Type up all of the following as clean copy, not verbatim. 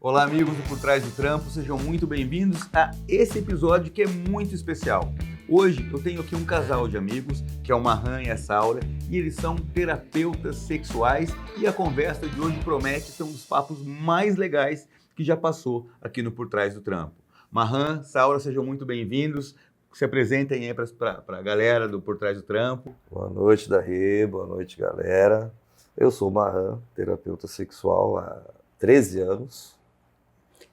Olá, amigos do Por Trás do Trampo, sejam muito bem-vindos a esse episódio que é muito especial. Hoje eu tenho aqui um casal de amigos, que é o Mahan e a Saura, e eles são terapeutas sexuais e a conversa de hoje promete ser um dos papos mais legais que já passou aqui no Por Trás do Trampo. Mahan, Saura, sejam muito bem-vindos. Se apresentem aí para a galera do Por Trás do Trampo. Boa noite, Darê. Boa noite, galera. Eu sou o Mahan, terapeuta sexual há 13 anos.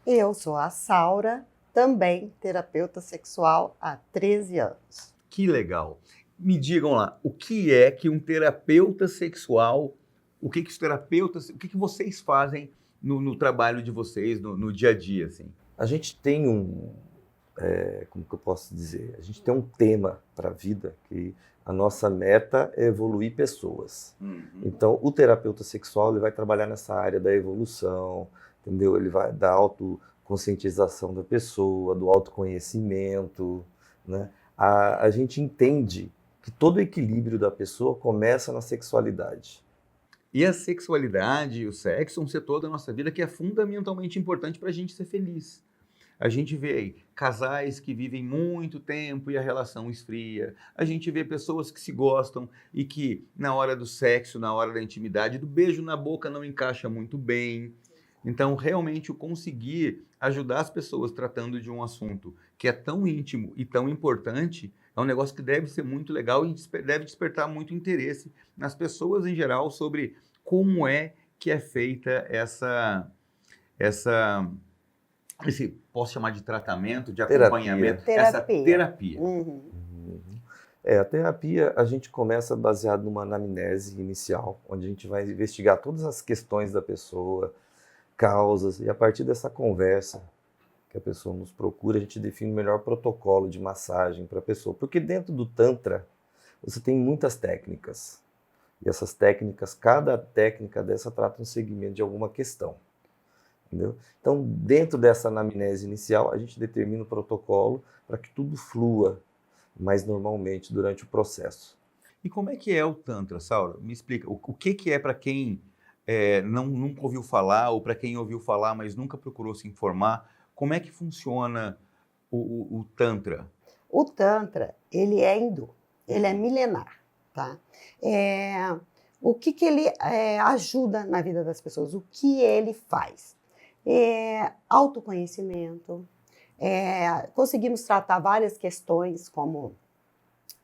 Eu sou a Saura, também terapeuta sexual há 13 anos. Que legal. Me digam lá, o que é que um terapeuta sexual, o que os terapeutas, o que vocês fazem no trabalho de vocês, no dia a dia, assim? A gente tem como que eu posso dizer? A gente tem um tema para a vida, que a nossa meta é evoluir pessoas. Então, o terapeuta sexual ele vai trabalhar nessa área da evolução, entendeu? Ele vai da autoconscientização da pessoa, do autoconhecimento, né? A gente entende que todo o equilíbrio da pessoa começa na sexualidade. E a sexualidade e o sexo é um setor da nossa vida que é fundamentalmente importante para a gente ser feliz. A gente vê aí casais que vivem muito tempo e a relação esfria. A gente vê pessoas que se gostam e que na hora do sexo, na hora da intimidade, do beijo na boca não encaixa muito bem. Então, realmente, o conseguir ajudar as pessoas tratando de um assunto que é tão íntimo e tão importante é um negócio que deve ser muito legal e deve despertar muito interesse nas pessoas em geral sobre como é que é feita esse, posso chamar de tratamento, de acompanhamento, essa terapia. A terapia a gente começa baseado numa anamnese inicial, onde a gente vai investigar todas as questões da pessoa, causas, e a partir dessa conversa que a pessoa nos procura, a gente define o melhor protocolo de massagem para a pessoa. Porque dentro do Tantra, você tem muitas técnicas. E essas técnicas, cada técnica dessa trata um segmento de alguma questão. Entendeu? Então, dentro dessa anamnese inicial, a gente determina o protocolo para que tudo flua mais normalmente durante o processo. E como é que é o Tantra, Saura? Me explica, o que é para quem nunca ouviu falar, ou para quem ouviu falar, mas nunca procurou se informar, como é que funciona o Tantra? O Tantra, ele é hindu, ele é milenar, tá? O que ele ajuda na vida das pessoas? O que ele faz? Autoconhecimento, conseguimos tratar várias questões como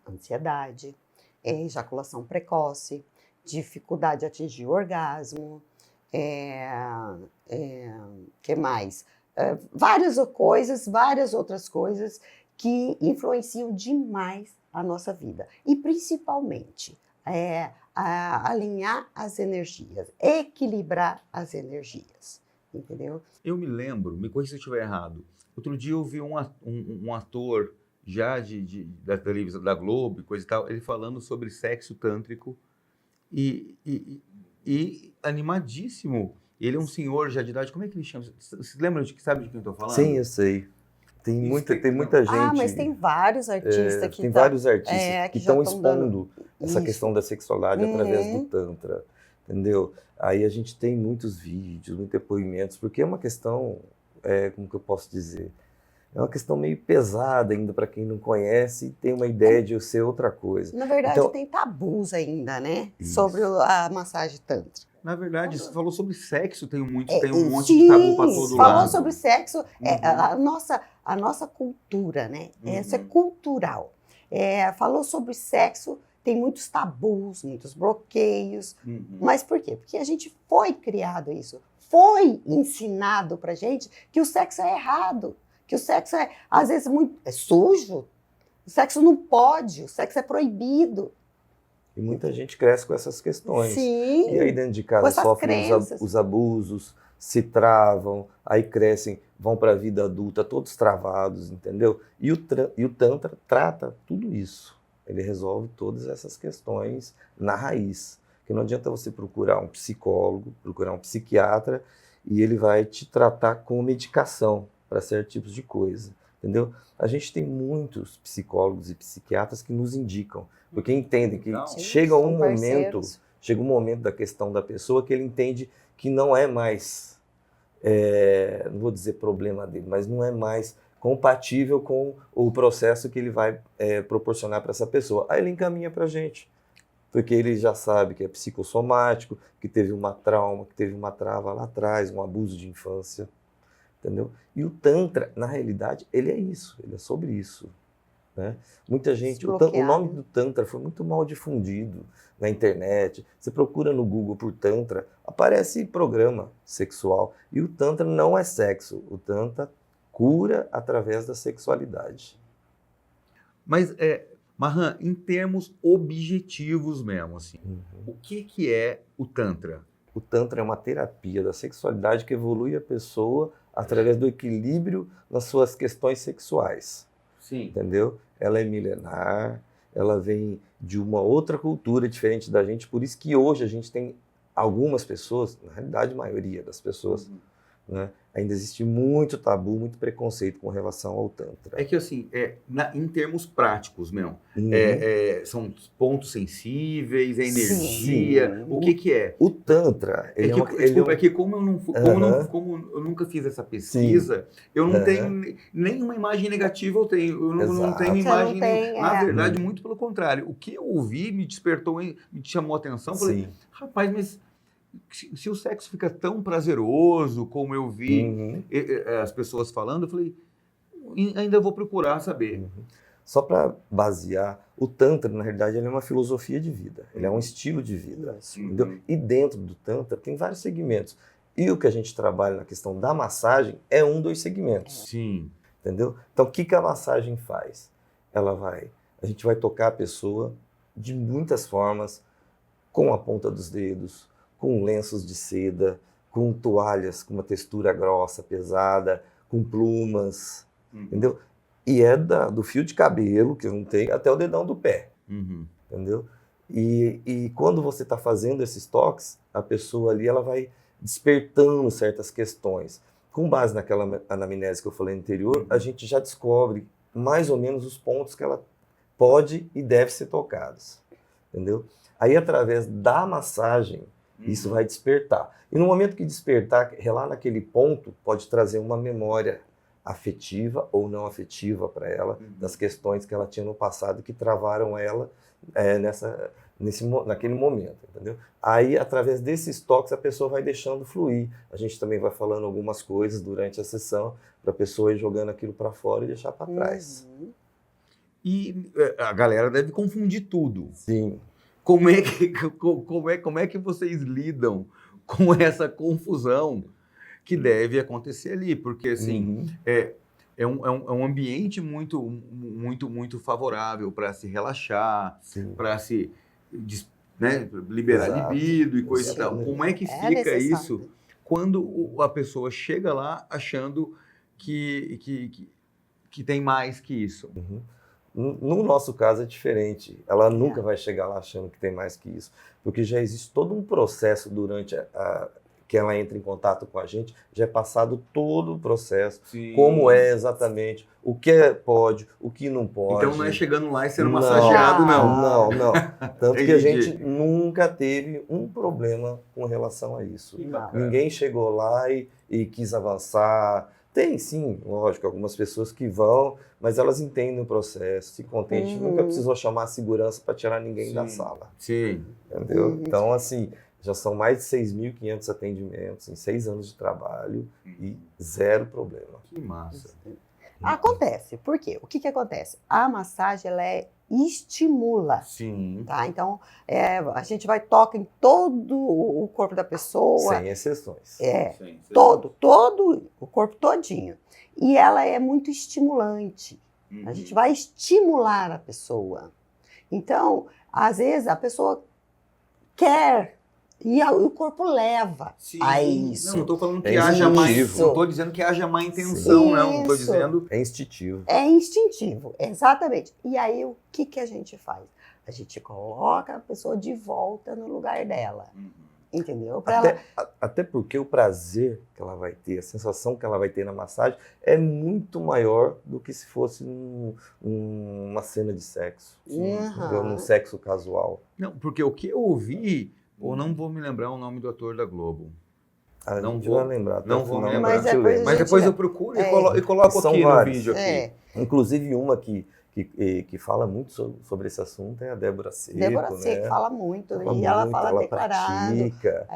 ansiedade, ejaculação precoce, dificuldade de atingir o orgasmo, que mais? Várias outras coisas que influenciam demais a nossa vida. E principalmente alinhar as energias, equilibrar as energias. Entendeu? Eu me lembro, me corrija se eu estiver errado, outro dia eu vi um ator já da televisão, da Globo e coisa e tal, ele falando sobre sexo tântrico e animadíssimo. Ele é um senhor já de idade, como é que ele chama? Você lembra sabe de quem eu estou falando? Sim, eu sei. Tem muita gente. Mas tem vários artistas que estão expondo essa questão da sexualidade através do Tantra. Entendeu? Aí a gente tem muitos vídeos, muitos depoimentos, porque é uma questão, como que eu posso dizer? É uma questão meio pesada ainda para quem não conhece e tem uma ideia de ser outra coisa. Na verdade, então, tem tabus ainda, né? Isso. Sobre a massagem Tantra. Na verdade, você falou sobre sexo, tem um monte de tabu para todo lado. Falou sobre sexo, a nossa cultura, né? Essa é cultural. Falou sobre sexo, tem muitos tabus, muitos bloqueios. Mas por quê? Porque a gente foi criado isso. Foi ensinado pra gente que o sexo é errado. Que o sexo às vezes, é sujo. O sexo não pode, o sexo é proibido. E muita gente cresce com essas questões. Sim. E aí dentro de casa sofrem os abusos, se travam, aí crescem, vão para a vida adulta todos travados, entendeu? E o Tantra trata tudo isso. Ele resolve todas essas questões na raiz. Porque não adianta você procurar um psicólogo, procurar um psiquiatra, e ele vai te tratar com medicação para certos tipos de coisa, entendeu? A gente tem muitos psicólogos e psiquiatras que nos indicam, porque entendem que chega um momento da questão da pessoa que ele entende que não é mais não vou dizer problema dele, mas não é mais compatível com o processo que ele vai proporcionar para essa pessoa. Aí ele encaminha para a gente, porque ele já sabe que é psicossomático, que teve uma trauma, que teve uma trava lá atrás, um abuso de infância, entendeu? E o Tantra, na realidade, ele é isso, ele é sobre isso. Né? Muita gente, o nome do Tantra foi muito mal difundido na internet. Você procura no Google por Tantra, aparece programa sexual. E o Tantra não é sexo, o Tantra cura através da sexualidade. Mas, Mahan, em termos objetivos mesmo, assim, o que é o Tantra? O Tantra é uma terapia da sexualidade que evolui a pessoa através do equilíbrio nas suas questões sexuais. Sim. Entendeu? Ela é milenar, ela vem de uma outra cultura diferente da gente, por isso que hoje a gente tem algumas pessoas, na realidade a maioria das pessoas, né, ainda existe muito tabu, muito preconceito com relação ao Tantra. É que assim, em termos práticos mesmo, são pontos sensíveis, é energia, Sim. o que é? O Tantra, Desculpa, é que como eu nunca fiz essa pesquisa, eu não tenho nenhuma imagem negativa, eu não tenho imagem nenhuma. Na verdade, muito pelo contrário. O que eu ouvi me despertou, me chamou a atenção, falei, rapaz, mas se o sexo fica tão prazeroso como eu vi as pessoas falando, eu falei, ainda vou procurar saber. Só para basear, o Tantra, na realidade, ele é uma filosofia de vida, ele é um estilo de vida. Entendeu? E dentro do Tantra tem vários segmentos. E o que a gente trabalha na questão da massagem é um dos segmentos. Sim. Entendeu? Então, o que a massagem faz? A gente vai tocar a pessoa de muitas formas, com a ponta dos dedos, com lenços de seda, com toalhas com uma textura grossa, pesada, com plumas, entendeu? E é do fio de cabelo, que não tem, até o dedão do pé, entendeu? E quando você está fazendo esses toques, a pessoa ali ela vai despertando certas questões. Com base naquela anamnese que eu falei anterior, a gente já descobre mais ou menos os pontos que ela pode e deve ser tocados, entendeu? Aí, através da massagem, isso vai despertar. E no momento que despertar, lá naquele ponto, pode trazer uma memória afetiva ou não afetiva para ela, das questões que ela tinha no passado que travaram ela naquele momento, entendeu? Aí, através desses toques, a pessoa vai deixando fluir. A gente também vai falando algumas coisas durante a sessão para a pessoa ir jogando aquilo para fora e deixar para trás. E a galera deve confundir tudo. Sim. Como é que vocês lidam com essa confusão que deve acontecer ali? Porque, assim, é um ambiente muito favorável para se relaxar, para se liberar libido e coisa e tal. Como é que fica isso quando a pessoa chega lá achando que tem mais que isso? No nosso caso é diferente. Ela nunca vai chegar lá achando que tem mais que isso, porque já existe todo um processo durante que ela entra em contato com a gente, já é passado todo o processo, como é exatamente, o que pode, o que não pode. Então não é chegando lá e sendo massageado, não. Não. Tanto que a gente nunca teve um problema com relação a isso. Ninguém chegou lá e quis avançar. Tem sim, lógico, algumas pessoas que vão, mas elas entendem o processo, se contente, nunca precisou chamar a segurança para tirar ninguém da sala. Sim. Entendeu? Então, assim, já são mais de 6.500 atendimentos em 6 anos de trabalho e zero problema. Que massa. Acontece, por quê? O que acontece? A massagem, ela estimula. Sim. Tá? Então, a gente toca em todo o corpo da pessoa. Sem exceções. Todo o corpo todinho. E ela é muito estimulante. A gente vai estimular a pessoa. Então, às vezes, a pessoa quer e o corpo leva a isso. Não estou falando que haja mais. Não estou dizendo que haja má intenção, não. Estou dizendo. É instintivo. É instintivo, exatamente. E aí o que a gente faz? A gente coloca a pessoa de volta no lugar dela. Entendeu? Até porque o prazer que ela vai ter, a sensação que ela vai ter na massagem é muito maior do que se fosse uma cena de sexo. Num sexo casual. Não, porque o que eu ouvi, ou não vou me lembrar o nome do ator da Globo. A Não gente vou- vai lembrar. Até não o vou final, me mas lembrar. a gente lembra. Mas depois eu procuro e coloco São aqui vários. no vídeo. Aqui. Inclusive uma que fala muito sobre esse assunto é a Débora Seco, Débora né? Seco fala muito, Fala e ela muito, fala ela declarado. pratica.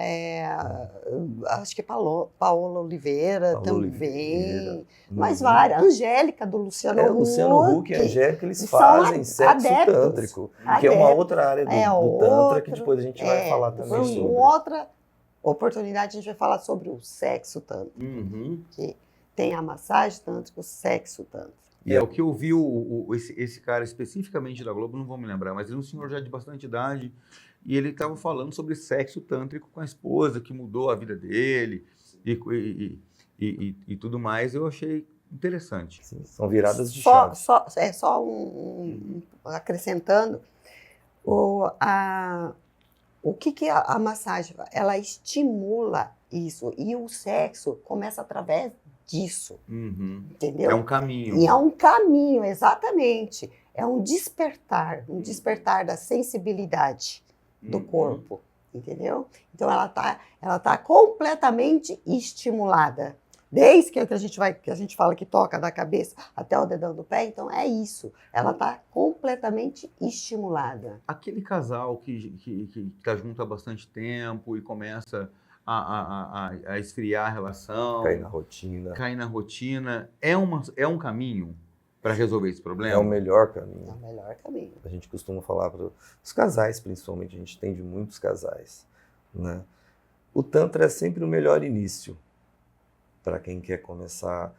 Acho que Paola Oliveira Paola também. Oliveira. Mas várias. Angélica, do Luciano Huck. Luciano Huck e a Angélica, eles são fazem sexo adeptos, tântrico, que é uma outra área do Tantra que outro, depois a gente vai falar também Em sobre. outra oportunidade a gente vai falar sobre o sexo tântrico, Uhum. que tem a massagem tântrica, o sexo tântrico. O que eu vi esse cara especificamente da Globo, não vou me lembrar, mas ele é um senhor já de bastante idade e ele estava falando sobre sexo tântrico com a esposa, que mudou a vida dele e tudo mais. Eu achei interessante. Sim, são viradas de chave. Acrescentando, o que a massagem, ela estimula isso, e o sexo começa através disso, Uhum. entendeu? É um caminho. E é um caminho, exatamente. É um despertar da sensibilidade do corpo, entendeu? Então ela tá completamente estimulada. Desde que a gente fala que toca da cabeça até o dedão do pé, então é isso. Ela está completamente estimulada. Aquele casal que tá junto há bastante tempo e começa a esfriar a relação, cair na rotina, é um caminho para resolver esse problema? É o melhor caminho. É o melhor caminho. A gente costuma falar para os casais, principalmente, a gente atende muitos casais, né? O Tantra é sempre o melhor início para quem quer começar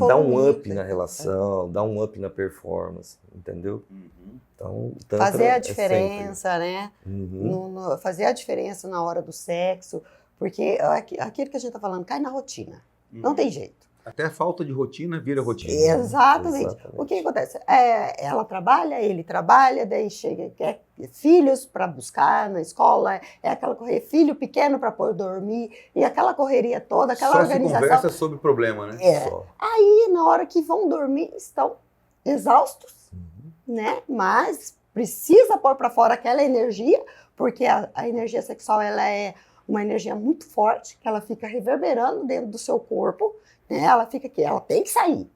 dar um up na relação, dar um up na performance, entendeu? Uhum. Então, o Tantra fazer a diferença, né? Uhum. Fazer a diferença na hora do sexo, porque aquilo que a gente está falando cai na rotina. Não tem jeito. Até a falta de rotina vira rotina. Exatamente. O que acontece? Ela trabalha, ele trabalha, daí chega, quer filhos para buscar na escola, é aquela correria, filho pequeno para pôr dormir, e aquela correria toda, aquela Só organização. se conversa sobre o problema, né? Aí, na hora que vão dormir, estão exaustos, né? Mas precisa pôr para fora aquela energia, porque a energia sexual ela é uma energia muito forte, que ela fica reverberando dentro do seu corpo, né? Ela fica aqui, ela tem que sair.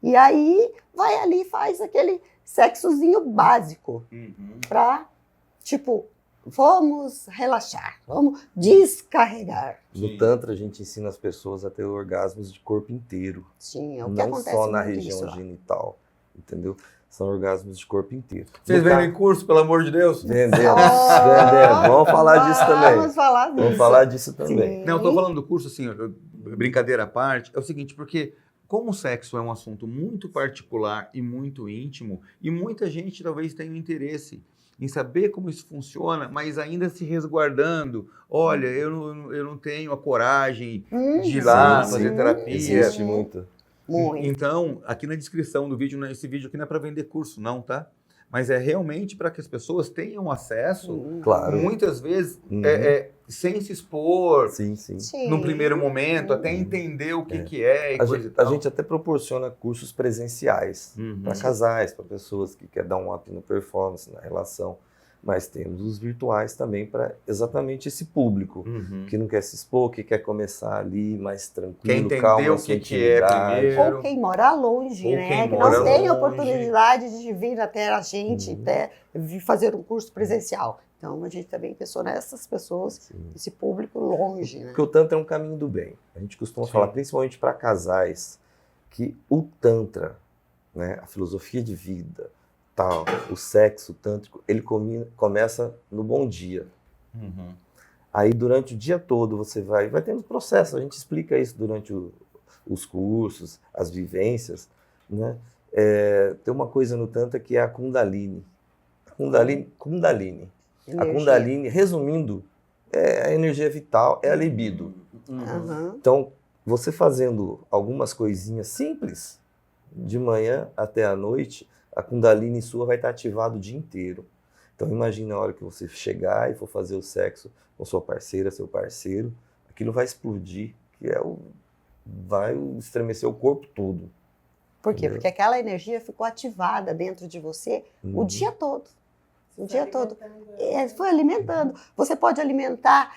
E aí vai ali e faz aquele sexozinho básico para, tipo, vamos relaxar, vamos descarregar. No Tantra a gente ensina as pessoas a ter orgasmos de corpo inteiro. Sim, é o que não acontece só na muito região isso, entendeu? São orgasmos de corpo inteiro. Vocês vendem curso, pelo amor de Deus? Vendemos. Vamos falar disso também. Vamos falar disso também. Sim. Não, eu tô falando do curso, assim, brincadeira à parte, é o seguinte, porque como o sexo é um assunto muito particular e muito íntimo, e muita gente talvez tenha um interesse em saber como isso funciona, mas ainda se resguardando. Olha, eu não tenho a coragem de ir lá fazer terapia. Existe muito. Então, aqui na descrição do vídeo, esse vídeo aqui não é para vender curso, não, tá? Mas é realmente para que as pessoas tenham acesso, claro. muitas vezes, sem se expor, sim. no primeiro momento, até entender o que é e coisa e tal. A gente até proporciona cursos presenciais para casais, para pessoas que querem dar um up no performance, na relação. Mas temos os virtuais também para exatamente esse público que não quer se expor, que quer começar ali mais tranquilo, calma, o que é primeiro. Ou quem mora longe, né? Que não tem oportunidade de vir até a gente, vir fazer um curso presencial. Então, a gente também pensou nessas pessoas, esse público longe, né? Porque o Tantra é um caminho do bem. A gente costuma falar, principalmente para casais, que o Tantra, né, a filosofia de vida, o sexo tântrico, ele começa no bom dia. Aí durante o dia todo você vai tendo processos, a gente explica isso durante os cursos, as vivências, né? Tem uma coisa no Tantra que é a Kundalini. Kundalini. A Kundalini, resumindo, é a energia vital, é a libido. Então, você fazendo algumas coisinhas simples, de manhã até a noite, a Kundalini sua vai estar ativada o dia inteiro. Então imagine a hora que você chegar e for fazer o sexo com sua parceira, seu parceiro, aquilo vai explodir, vai estremecer o corpo todo. Por quê? Porque aquela energia ficou ativada dentro de você o dia todo. o dia todo. Foi alimentando. Você pode alimentar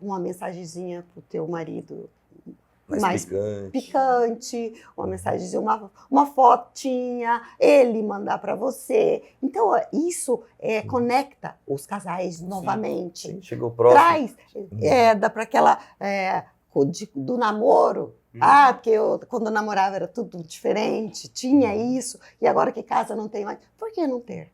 uma mensagenzinha para o teu marido mais picante, uma mensagenzinha, uma fotinha, ele mandar para você. Então, isso conecta os casais novamente. Sim, chegou próximo. Traz, dá para aquela... do namoro. Porque quando eu namorava era tudo diferente, tinha isso, e agora que casa não tem mais. Por que não ter?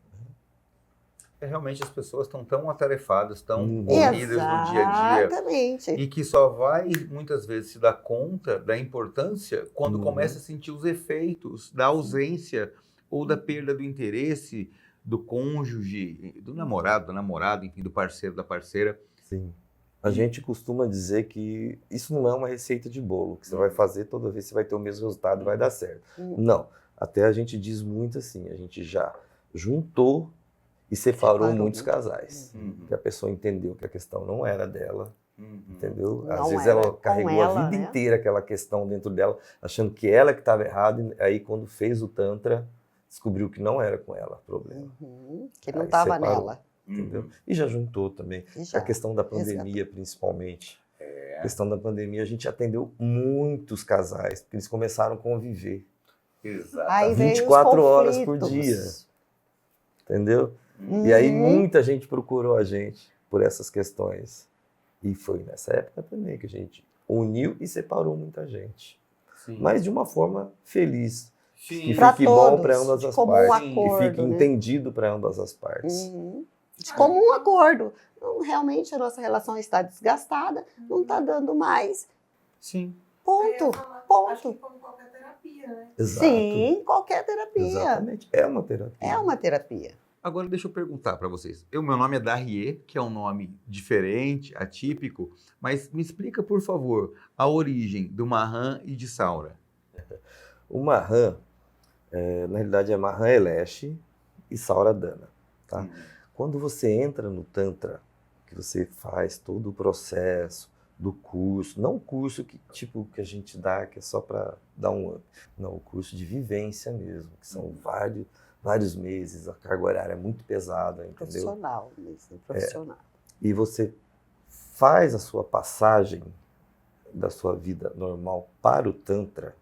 Realmente as pessoas estão tão atarefadas, tão corridas no dia a dia. Exatamente. E que só vai, muitas vezes, se dar conta da importância quando começa a sentir os efeitos da ausência ou da perda do interesse do cônjuge, do namorado, da namorada, enfim, do parceiro, da parceira. Sim. A gente costuma dizer que isso não é uma receita de bolo, que você vai fazer toda vez, você vai ter o mesmo resultado e vai dar certo. Não. Até a gente diz muito assim, a gente já juntou e separou muitos casais. Que a pessoa entendeu que a questão não era dela, entendeu? Às vezes ela carregou a vida inteira aquela questão dentro dela, achando que ela que estava errada, e aí quando fez o Tantra, descobriu que não era com ela o problema. Que não estava nela. Entendeu? E já juntou também. A questão da pandemia, principalmente. A questão da pandemia, a gente atendeu muitos casais, porque eles começaram a conviver. Exato. 24 horas por dia. Entendeu? E aí muita gente procurou a gente por essas questões. E foi nessa época também que a gente uniu e separou muita gente. Sim. Mas de uma forma feliz. Sim. Que fique bom para ambas as partes. Acordo, que fique entendido para ambas as partes. De comum acordo. Então, realmente a nossa relação está desgastada, não está dando mais. Sim. Ponto. Acho que como qualquer terapia, né? Exato. Sim, qualquer terapia. Exatamente. É uma terapia. É uma terapia. Agora deixa eu perguntar para vocês. Meu nome é Darrier, que é um nome diferente, atípico, mas me explica, por favor, a origem do Mahan e de Saura. O Mahan, na realidade, é Mahan Elesh e Saura Dana. Tá? Quando você entra no Tantra, que você faz todo o processo do curso, não o curso que a gente dá, que é só para dar um up, não, o curso de vivência mesmo, que são vários meses, a carga horária é muito pesada, entendeu? Profissional mesmo, profissional. E você faz a sua passagem da sua vida normal para o Tantra,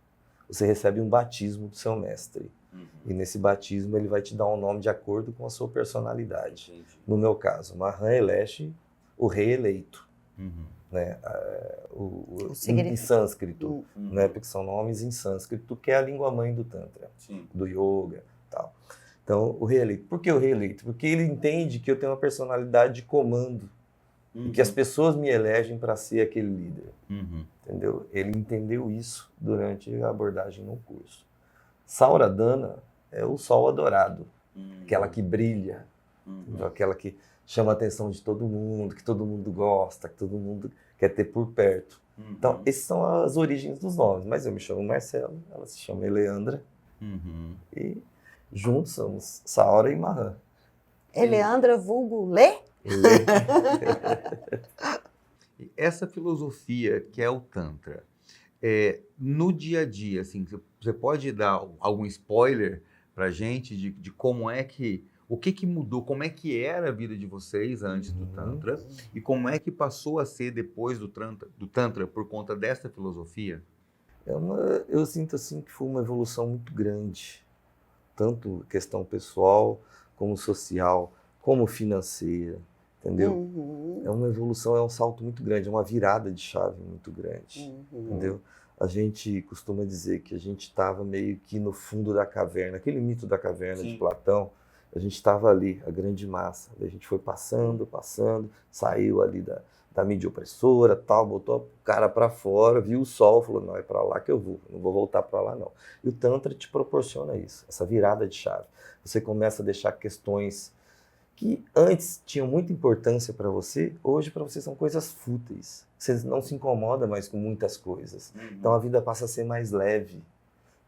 você recebe um batismo do seu mestre. E nesse batismo ele vai te dar um nome de acordo com a sua personalidade. No meu caso, Mahan Elesh, o rei eleito. Né? Em sânscrito, né? Porque são nomes em sânscrito, que é a língua mãe do Tantra, do Yoga e tal. Então, o rei eleito. Por que o rei eleito? Porque ele entende que eu tenho uma personalidade de comando e que as pessoas me elegem para ser aquele líder. Entendeu? Ele entendeu isso durante a abordagem no curso. Saura Dana é o sol adorado, aquela que brilha, aquela que chama a atenção de todo mundo, que todo mundo gosta, que todo mundo quer ter por perto. Então, essas são as origens dos nomes. Mas eu me chamo Marcelo, ela se chama Eleandra, e juntos somos Saura e Mahan. Eleandra vulgo Lê? Essa filosofia que é o Tantra, no dia a dia, assim, você pode dar algum spoiler pra gente de como é que, o que mudou, como é que era a vida de vocês antes do Tantra e como é que passou a ser depois do Tantra por conta dessa filosofia? Eu sinto assim que foi uma evolução muito grande, tanto questão pessoal, como social, como financeira, entendeu? É uma evolução, é um salto muito grande, é uma virada de chave muito grande, entendeu? A gente costuma dizer que a gente estava meio que no fundo da caverna, aquele mito da caverna de Platão, a gente estava ali, a grande massa, a gente foi passando, saiu ali da mídia opressora, tal, botou o cara para fora, viu o sol, falou, não, é para lá que eu vou, não vou voltar para lá não. E o Tantra te proporciona isso, essa virada de chave. Você começa a deixar questões que antes tinham muita importância para você, hoje para você são coisas fúteis. Você não se incomoda mais com muitas coisas. Então a vida passa a ser mais leve,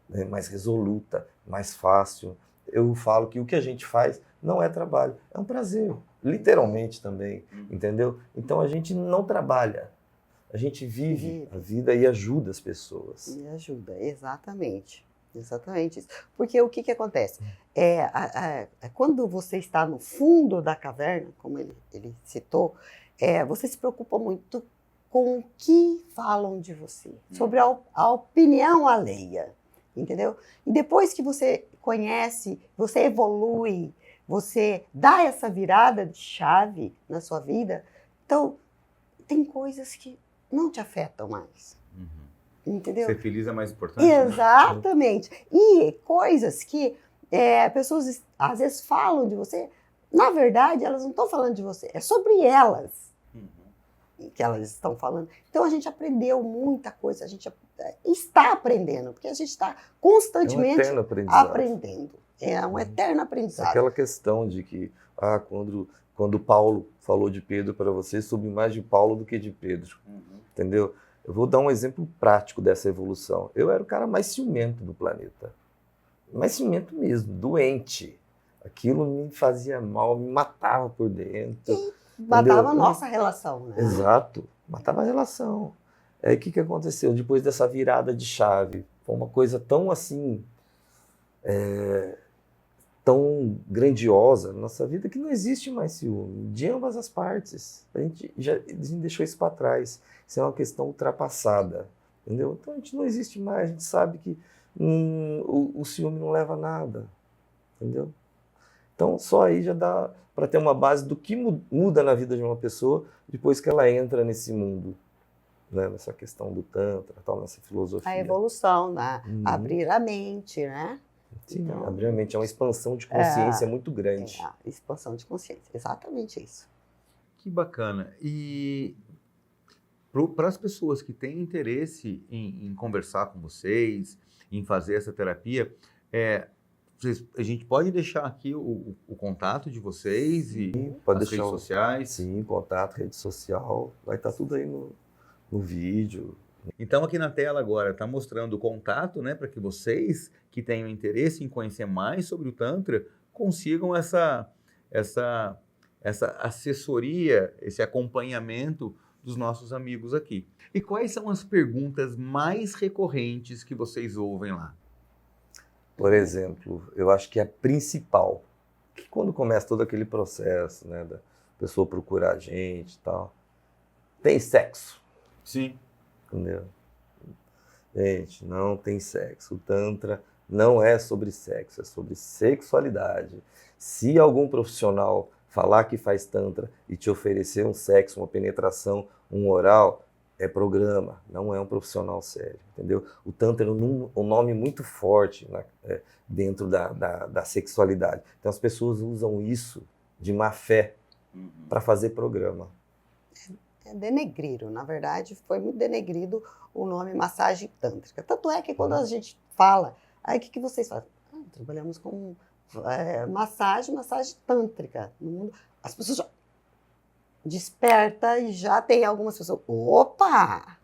né, mais resoluta, mais fácil. Eu falo que o que a gente faz não é trabalho, é um prazer, literalmente também, entendeu? Então a gente não trabalha, a gente vive a vida e ajuda as pessoas. E ajuda, exatamente. Exatamente isso. Porque o que que acontece? Quando você está no fundo da caverna, como ele citou, você se preocupa muito com o que falam de você, sobre a opinião alheia, entendeu? E depois que você conhece, você evolui, você dá essa virada de chave na sua vida, então tem coisas que não te afetam mais, entendeu? Ser feliz é mais importante, né? Exatamente. E coisas que pessoas às vezes falam de você, na verdade, elas não estão falando de você, é sobre elas que elas estão falando. Então a gente aprendeu muita coisa, a gente está aprendendo, porque a gente está constantemente eterno aprendizado. aprendendo. É um eterno aprendizado. Aquela questão de que quando Paulo falou de Pedro para você, soube mais de Paulo do que de Pedro. Entendeu? Eu vou dar um exemplo prático dessa evolução. Eu era o cara mais ciumento do planeta. Mais ciumento mesmo, doente. Aquilo me fazia mal, me matava por dentro. Matava a nossa relação, né? Exato, matava a relação. Aí o que aconteceu? Depois dessa virada de chave, foi uma coisa tão assim, tão grandiosa na nossa vida que não existe mais ciúme, de ambas as partes. A gente deixou isso para trás. Isso é uma questão ultrapassada, entendeu? Então a gente não existe mais, a gente sabe que o ciúme não leva a nada, entendeu? Então só aí já dá para ter uma base do que muda na vida de uma pessoa depois que ela entra nesse mundo, né? Nessa questão do Tantra, tal, nessa filosofia. A evolução, né? Abrir a mente, né? Sim, Então, abrir a mente é uma expansão de consciência muito grande. A expansão de consciência, exatamente isso. Que bacana. E para as pessoas que têm interesse em conversar com vocês, em fazer essa terapia, a gente pode deixar aqui o contato de vocês e pode as deixar redes sociais? Sim, contato, rede social, vai estar tudo aí no vídeo. Então aqui na tela agora está mostrando o contato, né, para que vocês que tenham interesse em conhecer mais sobre o Tantra consigam essa assessoria, esse acompanhamento dos nossos amigos aqui. E quais são as perguntas mais recorrentes que vocês ouvem lá? Por exemplo, eu acho que a principal, que quando começa todo aquele processo, né, da pessoa procurar a gente e tal, tem sexo? Sim. Entendeu? Gente, não tem sexo. O Tantra não é sobre sexo, é sobre sexualidade. Se algum profissional falar que faz Tantra e te oferecer um sexo, uma penetração, um oral, é programa, não é um profissional sério, entendeu? O Tantra é um nome muito forte dentro da sexualidade. Então as pessoas usam isso de má fé para fazer programa. Denegriram, na verdade, foi muito denegrido o nome massagem tântrica. Tanto é que quando a gente fala, aí o que vocês fazem? Trabalhamos com massagem tântrica. No mundo, as pessoas já despertam e já tem algumas pessoas, opa!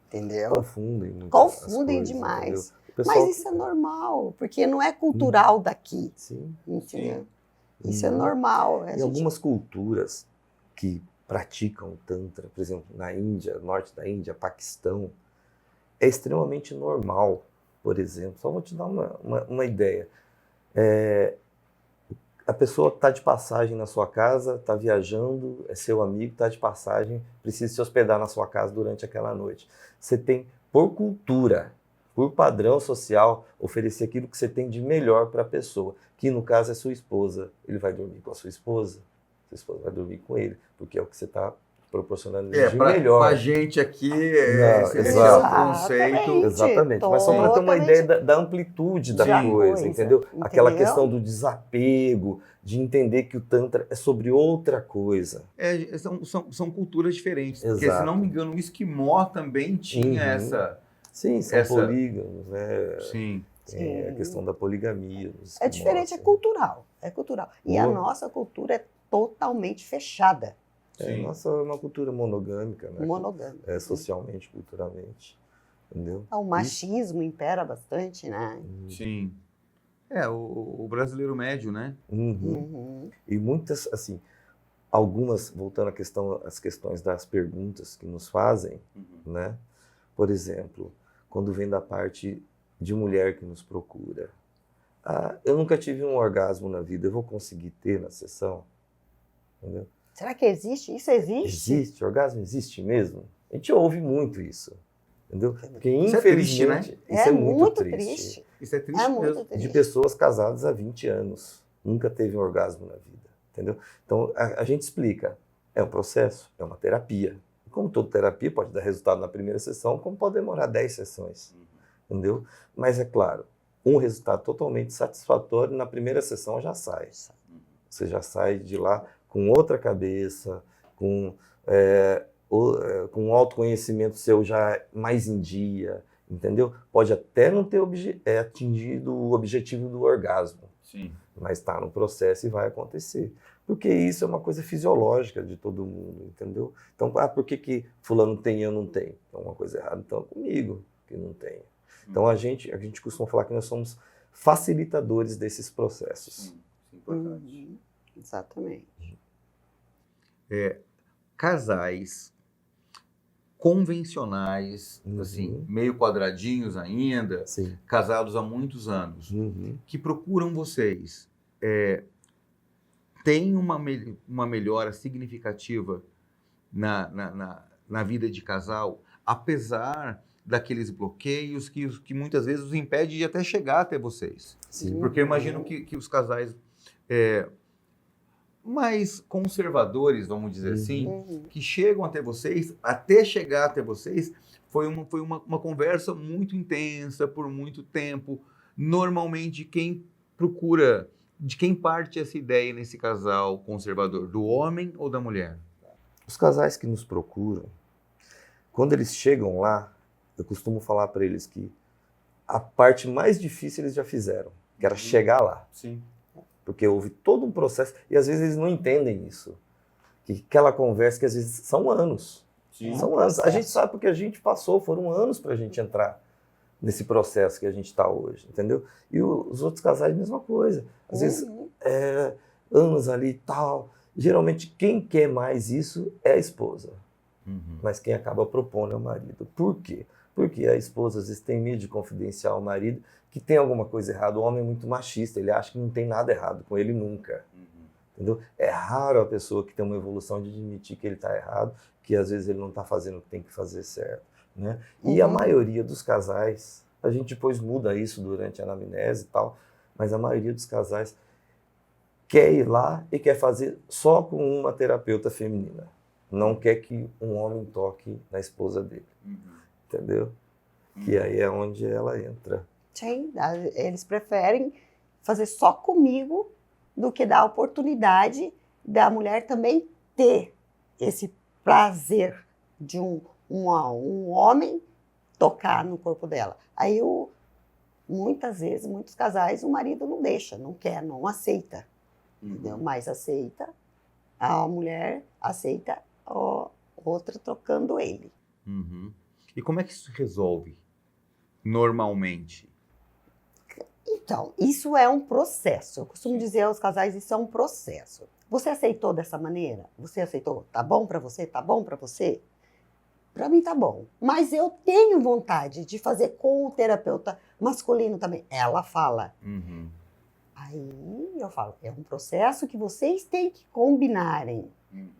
Entendeu? Confundem coisas, demais. Mas isso é normal, porque não é cultural daqui. Sim. Entendeu? Isso é normal. E algumas culturas que praticam Tantra, por exemplo, na Índia, norte da Índia, Paquistão, é extremamente normal, por exemplo. Só vou te dar uma ideia. A pessoa está de passagem na sua casa, está viajando, é seu amigo, está de passagem, precisa se hospedar na sua casa durante aquela noite. Você tem, por cultura, por padrão social, oferecer aquilo que você tem de melhor para a pessoa, que no caso é sua esposa. Ele vai dormir com a sua esposa vai dormir com ele, porque é o que você está proporcionando de melhor. Para a gente aqui, esse é o conceito. Exatamente, mas só para ter uma ideia da amplitude da coisa, entendeu? Aquela questão do desapego, de entender que o Tantra é sobre outra coisa. São culturas diferentes. Exato. Porque, se não me engano, o Esquimó também tinha essa... Sim, são polígamos, né? Sim. Tem a questão da poligamia. É diferente, é cultural. E a nossa cultura é totalmente fechada. Nossa é uma cultura monogâmica, né? Monogâmica. Socialmente, culturalmente, entendeu? O machismo impera bastante, né? Sim. O brasileiro médio, né? E muitas, assim, algumas, voltando às questões das perguntas que nos fazem, né? Por exemplo, quando vem da parte de mulher que nos procura. Eu nunca tive um orgasmo na vida, eu vou conseguir ter na sessão? Entendeu? Será que existe? Isso existe? Existe, orgasmo existe mesmo? A gente ouve muito isso, entendeu? Porque Isso é triste, né? infelizmente isso é muito triste. Isso é triste É mesmo. muito De triste. pessoas casadas há 20 anos, nunca teve um orgasmo na vida, entendeu? Então a gente explica, é um processo, é uma terapia. Como toda terapia pode dar resultado na primeira sessão, como pode demorar 10 sessões, entendeu? Mas é claro, um resultado totalmente satisfatório na primeira sessão já sai. Você já sai de lá com outra cabeça, com um autoconhecimento seu já mais em dia, entendeu? Pode até não ter atingido o objetivo do orgasmo, Sim. mas está no processo e vai acontecer. Porque isso é uma coisa fisiológica de todo mundo, entendeu? Então, por que fulano tem e eu não tenho? Então, uma coisa errada, então é comigo que não tenho. Então, a gente costuma falar que nós somos facilitadores desses processos. Sim, isso é importante. Exatamente. Casais convencionais, assim, meio quadradinhos ainda, Sim. casados há muitos anos, Uhum. que procuram vocês, tem uma melhora significativa na vida de casal, apesar daqueles bloqueios que muitas vezes os impede de até chegar até vocês. Sim. Porque eu imagino que os casais mais conservadores, vamos dizer assim, Uhum. que chegam até vocês, até chegar até vocês, foi uma conversa muito intensa por muito tempo. Normalmente, quem procura, de quem parte essa ideia nesse casal conservador? Do homem ou da mulher? Os casais que nos procuram, quando eles chegam lá, eu costumo falar para eles que a parte mais difícil eles já fizeram, que era chegar lá. Sim. Porque houve todo um processo, e às vezes eles não entendem isso. Que aquela conversa que às vezes são anos. Sim. São anos. A gente sabe porque a gente passou, foram anos para a gente entrar nesse processo que a gente está hoje, entendeu? E os outros casais, mesma coisa. Às vezes, anos ali e tal. Geralmente, quem quer mais isso é a esposa. Uhum. Mas quem acaba propondo é o marido. Por quê? Porque a esposa às vezes tem medo de confidenciar ao marido que tem alguma coisa errada. O homem é muito machista, ele acha que não tem nada errado com ele nunca. Entendeu? É raro a pessoa que tem uma evolução de admitir que ele está errado, que às vezes ele não está fazendo o que tem que fazer certo. Né? E a maioria dos casais, a gente depois muda isso durante a anamnese e tal, mas a maioria dos casais quer ir lá e quer fazer só com uma terapeuta feminina. Não quer que um homem toque na esposa dele. Entendeu? Que aí é onde ela entra. Sim, eles preferem fazer só comigo do que dar a oportunidade da mulher também ter esse prazer de um homem tocar no corpo dela. Aí, muitas vezes, muitos casais, o marido não deixa, não quer, não aceita. Entendeu? Mas aceita, a mulher aceita a outra tocando ele. Uhum. E como é que isso se resolve normalmente? Então, isso é um processo. Eu costumo dizer aos casais, isso é um processo. Você aceitou dessa maneira? Você aceitou? Tá bom para você? Tá bom para você? Para mim tá bom. Mas eu tenho vontade de fazer com o terapeuta masculino também. Ela fala. Uhum. Aí eu falo, é um processo que vocês têm que combinarem,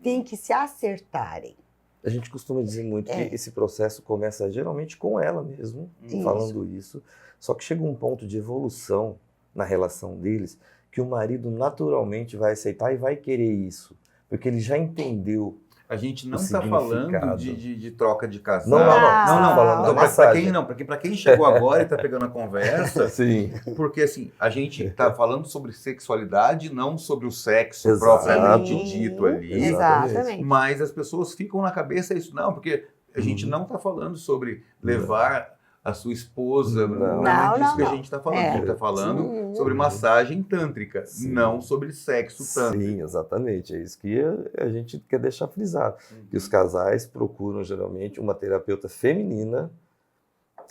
têm que se acertarem. A gente costuma dizer muito que esse processo começa geralmente com ela mesmo, falando isso. Só que chega um ponto de evolução na relação deles que o marido naturalmente vai aceitar e vai querer isso. Porque ele já entendeu. A gente não o está falando significado. de troca de casal. Não. Não, falando da Então, massagem. para quem chegou agora e está pegando a conversa, Sim. porque assim, a gente está falando sobre sexualidade, não sobre o sexo Exato. propriamente dito ali. Exatamente. Mas as pessoas ficam na cabeça isso. Não, porque a gente não está falando sobre levar a sua esposa. Não é disso que a gente está falando. A gente está falando sobre massagem tântrica, não sobre sexo tântrico. Sim, exatamente. É isso que a gente quer deixar frisado. Que os casais procuram geralmente uma terapeuta feminina,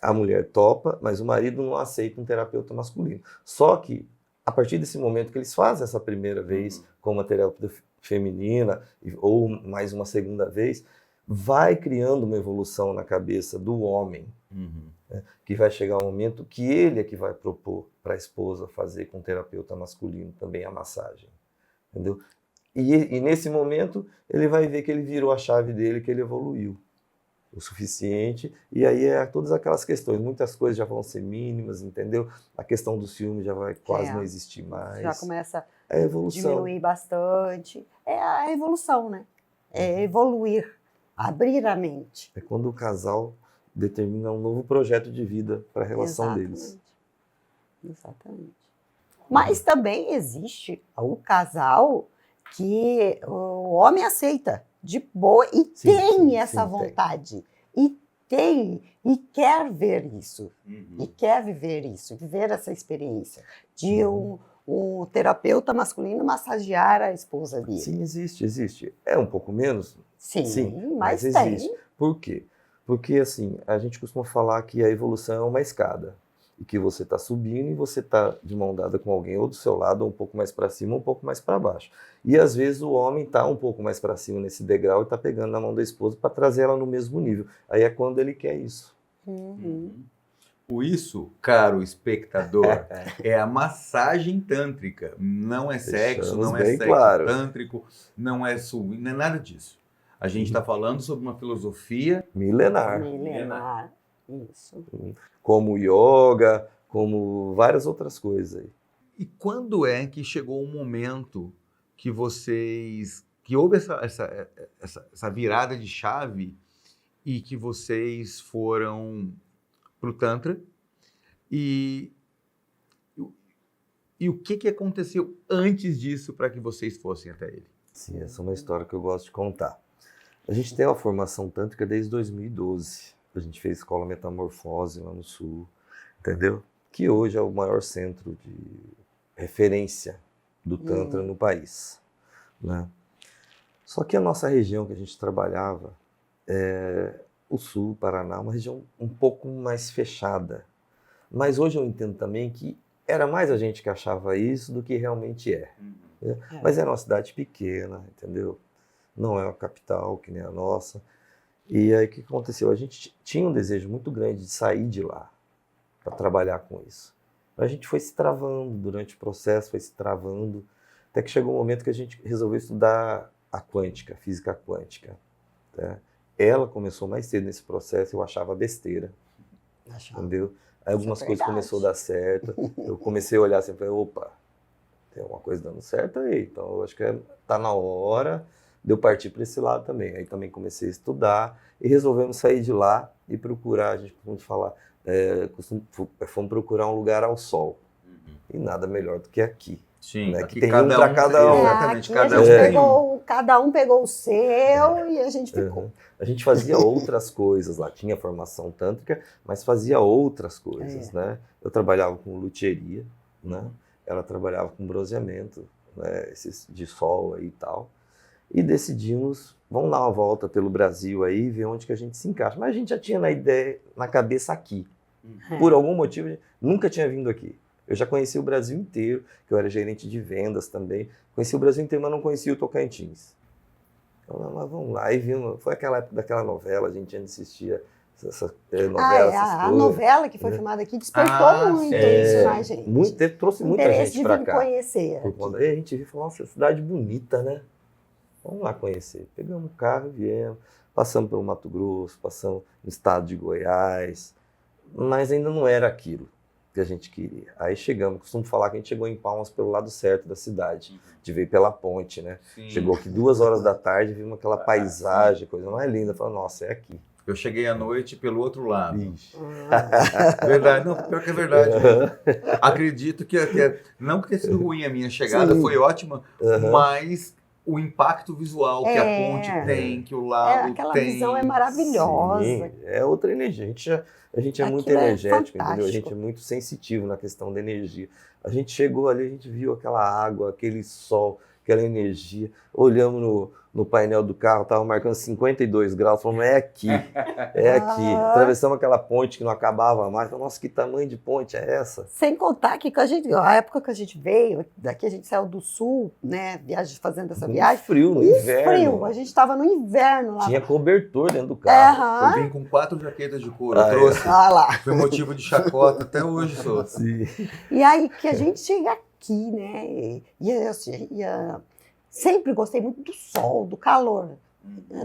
a mulher topa, mas o marido não aceita um terapeuta masculino. Só que, a partir desse momento que eles fazem essa primeira vez com uma terapeuta feminina, ou mais uma segunda vez, vai criando uma evolução na cabeça do homem. Que vai chegar um momento que ele é que vai propor para a esposa fazer com o terapeuta masculino também a massagem, entendeu? E nesse momento ele vai ver que ele virou a chave dele, que ele evoluiu o suficiente, e aí todas aquelas questões, muitas coisas já vão ser mínimas, entendeu? A questão do ciúme já vai quase não existir mais. Já começa a evolução. Diminuir bastante. É a evolução, né? É evoluir, abrir a mente. É quando o casal determina um novo projeto de vida para a relação deles. Exatamente. Mas também existe o casal que o homem aceita de boa e tem essa vontade. E quer ver isso. E quer viver isso, viver essa experiência de um terapeuta masculino massagear a esposa dele. Sim, existe. É um pouco menos? Sim, mas existe. tem. Por quê? Porque, assim, a gente costuma falar que a evolução é uma escada. E que você está subindo e você está de mão dada com alguém ou do seu lado, ou um pouco mais para cima, ou um pouco mais para baixo. E às vezes o homem está um pouco mais para cima nesse degrau e está pegando na mão da esposa para trazer ela no mesmo nível. Aí é quando ele quer isso. O isso, caro espectador, é a massagem tântrica. Não é sexo, não é sexo tântrico, não é não é nada disso. A gente está falando sobre uma filosofia milenar. Isso. Como yoga, como várias outras coisas aí. E quando é que chegou um momento que que houve essa virada de chave e que vocês foram para o Tantra e o que aconteceu antes disso para que vocês fossem até ele? Sim, essa é uma história que eu gosto de contar. A gente tem uma formação tântrica desde 2012. A gente fez Escola Metamorfose lá no Sul, entendeu? Que hoje é o maior centro de referência do Tantra no país, né? Só que a nossa região que a gente trabalhava, o Sul, Paraná, uma região um pouco mais fechada. Mas hoje eu entendo também que era mais a gente que achava isso do que realmente é. Mas é uma cidade pequena, entendeu? Não é uma capital que nem a nossa. E aí o que aconteceu? A gente tinha um desejo muito grande de sair de lá para trabalhar com isso. A gente foi se travando durante o processo, foi se travando, até que chegou um momento que a gente resolveu estudar a quântica, a física quântica. Tá? Ela começou mais cedo nesse processo, eu achava besteira, entendeu? Aí algumas coisas começaram a dar certo, eu comecei a olhar assim, falei, opa, tem alguma coisa dando certo aí, então eu acho que tá na hora de eu partir para esse lado também. Aí também comecei a estudar e resolvemos sair de lá e procurar, a gente costuma falar, fomos procurar um lugar ao sol. E nada melhor do que aqui. Sim, né? Aqui Que tem cada um para cada um. Exatamente, cada um pegou o seu e a gente ficou. A gente fazia outras coisas lá, tinha formação tântrica, mas fazia outras coisas, né? Eu trabalhava com luthieria, né? Ela trabalhava com bronzeamento, né? Esses de sol aí e tal. E decidimos, vamos dar uma volta pelo Brasil aí, ver onde que a gente se encaixa. Mas a gente já tinha na cabeça aqui. Por algum motivo, nunca tinha vindo aqui. Eu já conheci o Brasil inteiro, que eu era gerente de vendas também. Conheci o Brasil inteiro, mas não conhecia o Tocantins. Então, mas vamos lá. Aí vimos, foi aquela época daquela novela, a gente ainda assistia essa novela, essas a coisas. novela que foi filmada aqui despertou muito isso na gente. Trouxe muita gente para cá. Conhecer. Aí a gente viu e falou, nossa, cidade bonita, né? Vamos lá conhecer. Pegamos um carro e viemos. Passamos pelo Mato Grosso, passamos no estado de Goiás. Mas ainda não era aquilo que a gente queria. Aí chegamos, costumo falar que a gente chegou em Palmas pelo lado certo da cidade. A gente veio pela ponte, né? Sim. Chegou aqui 2 horas da tarde, vimos aquela paisagem, coisa mais linda. Falei, nossa, é aqui. Eu cheguei à noite pelo outro lado. Verdade, não, pior que é verdade. Acredito que não que tenha sido ruim a minha chegada, foi ótima, mas o impacto visual que a ponte tem, que o lago tem. Aquela visão é maravilhosa. Sim, é outra energia. A gente é muito energético, entendeu? A gente é muito sensitivo na questão da energia. A gente chegou ali, a gente viu aquela água, aquele sol, aquela energia. Olhamos no painel do carro, estava marcando 52 graus, falamos, é aqui, é aqui. Atravessamos aquela ponte que não acabava mais, falamos, nossa, que tamanho de ponte é essa? Sem contar que a época que a gente veio, daqui a gente saiu do sul, né, fazendo essa viagem. Frio, no inverno. Frio, a gente estava no inverno lá. Tinha cobertor dentro do carro. Eu vim com 4 jaquetas de couro, eu trouxe. Lá. Foi motivo de chacota, até hoje sou. Sim. E aí que a gente chega aqui, né, sempre gostei muito do sol, do calor.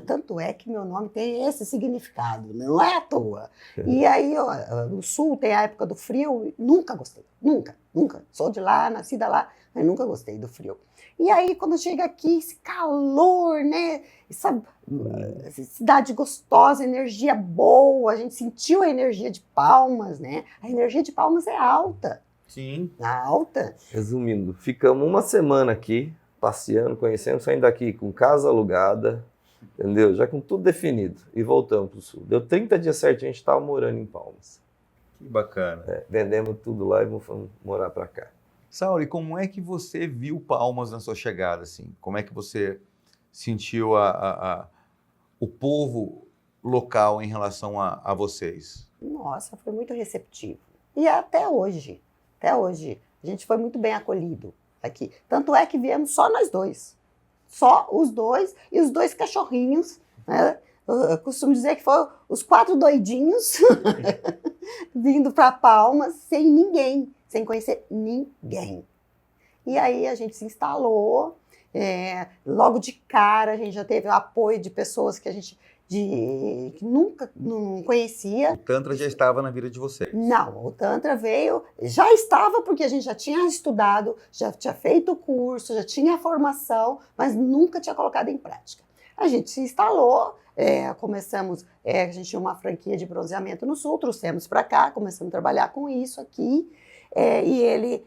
Tanto é que meu nome tem esse significado, não é à toa. E aí, o sul tem a época do frio, nunca gostei, nunca. Sou de lá, nascida lá, mas nunca gostei do frio. E aí, quando chega aqui, esse calor, né, essa cidade gostosa, energia boa, a gente sentiu a energia de Palmas, né? A energia de Palmas é alta. Sim. Alta. Resumindo, ficamos uma semana aqui, passeando, conhecendo, saindo daqui com casa alugada, entendeu? Já com tudo definido. E voltamos para o sul. Deu 30 dias certinho, a gente estava morando em Palmas. Que bacana. Vendemos tudo lá e fomos morar para cá. Saulo, e como é que você viu Palmas na sua chegada? Assim? Como é que você sentiu o povo local em relação a vocês? Nossa, foi muito receptivo. E até hoje, a gente foi muito bem acolhido aqui. Tanto é que viemos só nós dois. Só os dois e os 2 cachorrinhos, né? Eu costumo dizer que foram os 4 doidinhos vindo para Palmas sem ninguém, sem conhecer ninguém. E aí a gente se instalou, logo de cara a gente já teve o apoio de pessoas que a gente que nunca não conhecia. O Tantra já estava na vida de vocês? Não, o Tantra veio, já estava porque a gente já tinha estudado, já tinha feito o curso, já tinha a formação, mas nunca tinha colocado em prática. A gente se instalou, começamos, a gente tinha uma franquia de bronzeamento no sul, trouxemos para cá, começamos a trabalhar com isso aqui, e ele,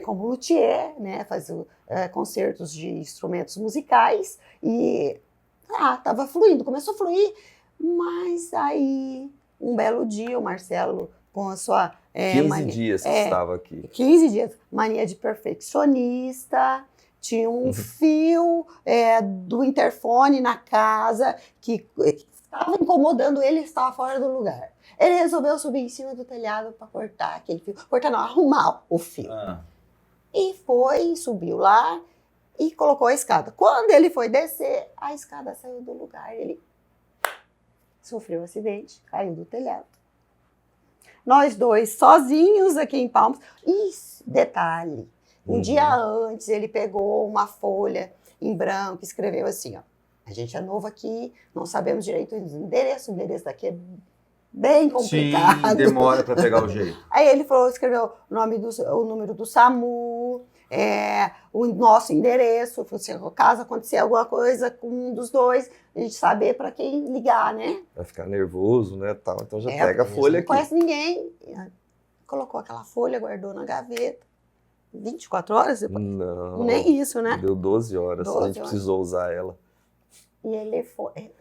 como luthier, né, faz concertos de instrumentos musicais, e estava fluindo, começou a fluir, mas aí, um belo dia, o Marcelo, com a sua 15 dias que estava aqui. 15 dias, mania de perfeccionista, tinha um fio do interfone na casa que estava incomodando ele, estava fora do lugar. Ele resolveu subir em cima do telhado para cortar aquele fio, arrumar o fio. E subiu lá, e colocou a escada. Quando ele foi descer, a escada saiu do lugar. Ele sofreu um acidente, caiu do telhado. Nós 2 sozinhos aqui em Palmas. E detalhe, um dia antes ele pegou uma folha em branco e escreveu assim, ó, a gente é novo aqui, não sabemos direito o endereço daqui é bem complicado. Sim, demora para pegar o jeito. Aí ele escreveu o número do SAMU, o nosso endereço, se caso acontecer alguma coisa com um dos 2, a gente saber para quem ligar, né? Vai ficar nervoso, né, tal. Então já pega a folha aqui. Não conhece ninguém. Colocou aquela folha, guardou na gaveta. 24 horas depois? Não. Nem isso, né? Deu 12 horas. 12 a gente precisou usar ela. E ele foi...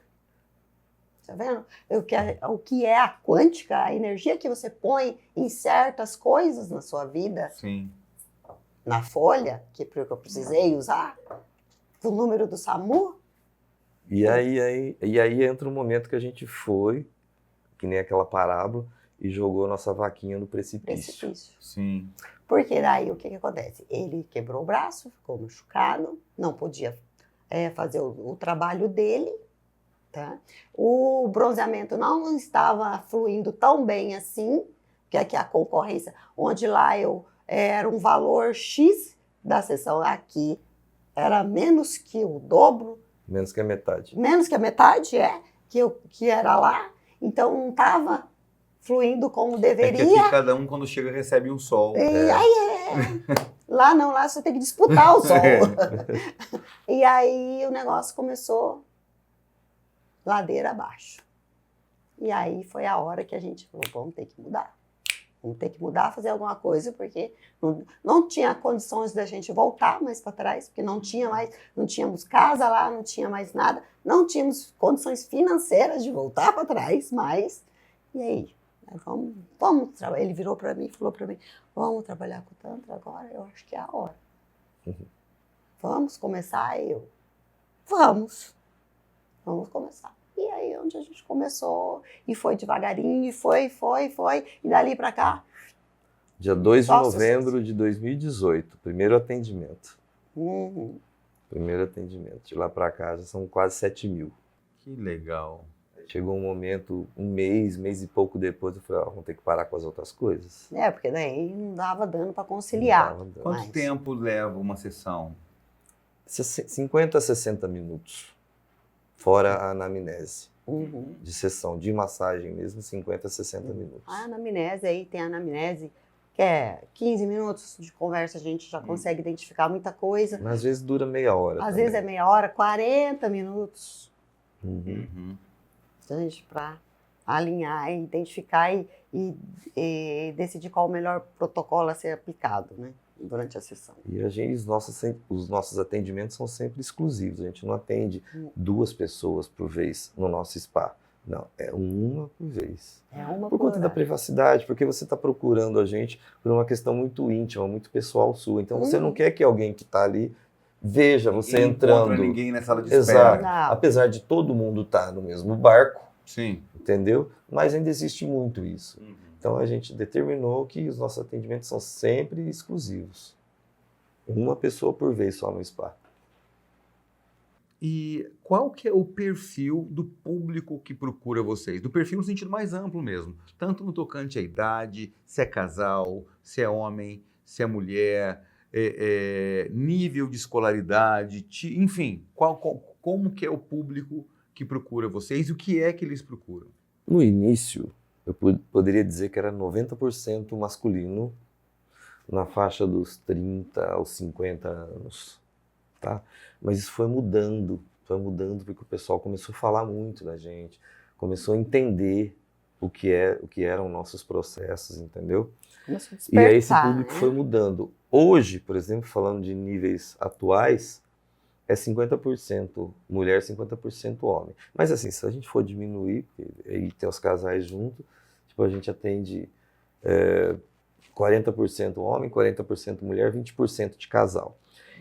Tá vendo? O que é a quântica, a energia que você põe em certas coisas na sua vida. Sim. Na folha, que eu precisei usar, o número do SAMU. E aí entra um momento que a gente foi, que nem aquela parábola, e jogou a nossa vaquinha no precipício. Sim. Porque daí o que acontece? Ele quebrou o braço, ficou machucado, não podia fazer o trabalho dele. Tá? O bronzeamento não estava fluindo tão bem assim, que aqui a concorrência, onde lá era um valor X da sessão, aqui era menos que o dobro. Menos que a metade. Menos que a metade, que era lá. Então não estava fluindo como deveria. É que aqui cada um, quando chega, recebe um sol. Lá não, lá você tem que disputar o sol. E aí o negócio começou ladeira abaixo. E aí foi a hora que a gente falou, vamos ter que mudar. Vamos ter que mudar, fazer alguma coisa, porque não tinha condições da gente voltar mais para trás, porque não tínhamos casa lá, não tinha mais nada, não tínhamos condições financeiras de voltar para trás, mas, e aí? Vamos trabalhar. Ele virou para mim e falou para mim, vamos trabalhar com o Tantra agora? Eu acho que é a hora. Vamos começar? Vamos começar. E aí, onde a gente começou, e foi devagarinho, e foi, e dali para cá. Dia 2 de Só novembro de 2018, primeiro atendimento. Uhum. Primeiro atendimento. De lá para cá já são quase 7 mil. Que legal. Chegou um momento, um mês e pouco depois, eu falei, vamos ter que parar com as outras coisas. Porque daí não dava dando para conciliar. Não dava dando. Quanto Mas- tempo leva uma sessão? 50 a 60 minutos, fora a anamnese. Uhum. De sessão, de massagem mesmo, 50 a 60 minutos. A anamnese aí, tem a anamnese, que é 15 minutos de conversa, a gente já consegue identificar muita coisa. Mas às vezes dura meia hora Às também. vezes é meia hora, 40 minutos, Uhum. gente, para alinhar, e identificar e decidir qual o melhor protocolo a ser aplicado, né, durante a sessão. E os nossos atendimentos são sempre exclusivos. A gente não atende 2 pessoas por vez no nosso spa. Não, é uma por vez. É uma Por conta da horário. privacidade, porque você está procurando a gente por uma questão muito íntima, muito pessoal sua. Então você não quer que alguém que está ali veja você Ninguém entrando. encontra ninguém na sala de Exato. espera. Não. Apesar de todo mundo estar no mesmo barco, Sim. entendeu? Mas ainda existe muito isso. Então a gente determinou que os nossos atendimentos são sempre exclusivos. Uma pessoa por vez só no spa. E qual que é o perfil do público que procura vocês? Do perfil no sentido mais amplo mesmo. Tanto no tocante à idade, se é casal, se é homem, se é mulher, nível de escolaridade, enfim, como que é o público que procura vocês e o que é que eles procuram? No início, eu poderia dizer que era 90% masculino, na faixa dos 30 aos 50 anos, tá? Mas isso foi mudando porque o pessoal começou a falar muito da gente, começou a entender o que eram nossos processos, entendeu? Começou a E aí esse despertar, público né? foi mudando. Hoje, por exemplo, falando de níveis atuais, é 50% mulher, 50% homem. Mas assim, se a gente for diminuir, e ter os casais juntos, tipo, a gente atende 40% homem, 40% mulher, 20% de casal.